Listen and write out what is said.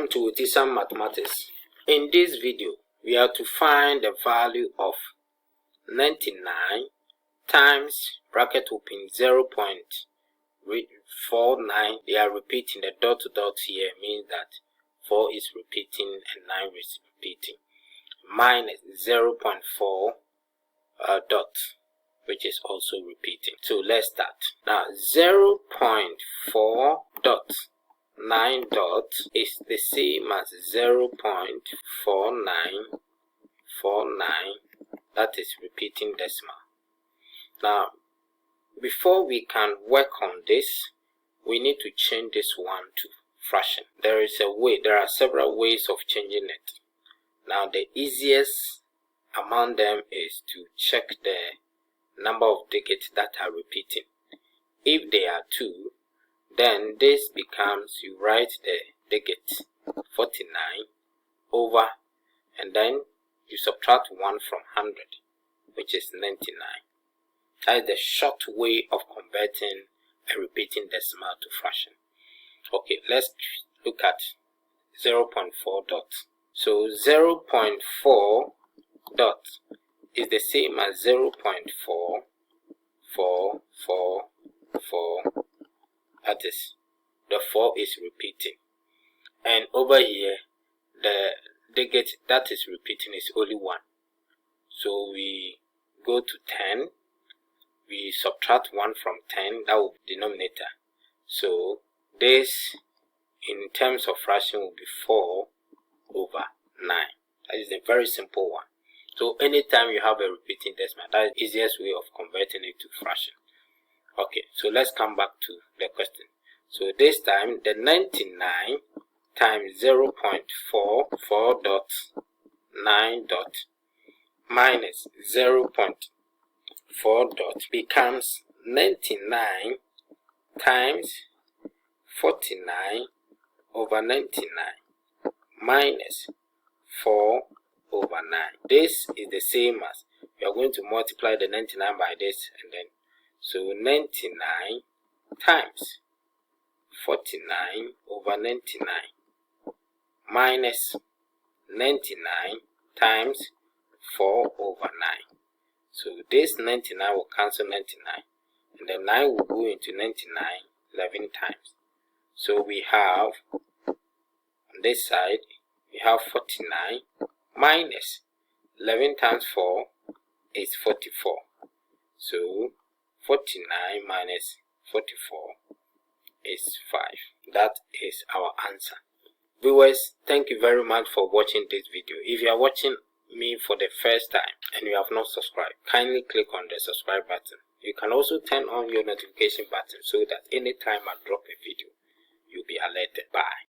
Welcome to Tisam Mathematics. In this video, we are to find the value of 99 times bracket open 0.49. They are repeating. The dot to dot here means that 4 is repeating and 9 is repeating. Minus 0.4 dot, which is also repeating. So let's start. Now 0.4 dot 9 dot is the same as 0.4949, that is repeating decimal. Now before we can work on this, we need to change this one to fraction. There are several ways of changing it. Now the easiest among them is to check the number of digits that are repeating. If they are 2, then this becomes, you write the digit 49 over, and then you subtract 1 from 100, which is 99. That is the short way of converting a repeating decimal to fraction. Okay, let's look at 0.4 dot. So 0.4 dot is the same as 0.4444. That is, the 4 is repeating, and over here the digit that is repeating is only 1. So we go to 10, we subtract 1 from 10, that will be denominator. So this in terms of fraction will be 4 over 9. That is a very simple one. So anytime you have a repeating decimal, that is the easiest way of converting it to fraction. Okay, so let's come back to the question. So this time the 99 times 0.44 dot 9 dot minus 0.4 dot becomes 99 times 49 over 99 minus 4 over 9. This is the same as, we are going to multiply the 99 by this, and then so 99 times 49 over 99 minus 99 times 4 over 9. So this 99 will cancel 99, and then 9 will go into 99 11 times. So we have on this side, we have 49 minus 11 times 4 is 44. So 49 minus 44 is 5. That is our answer. Viewers, thank you very much for watching this video. If you are watching me for the first time and you have not subscribed, kindly click on the subscribe button. You can also turn on your notification button so that anytime I drop a video, you'll be alerted. Bye.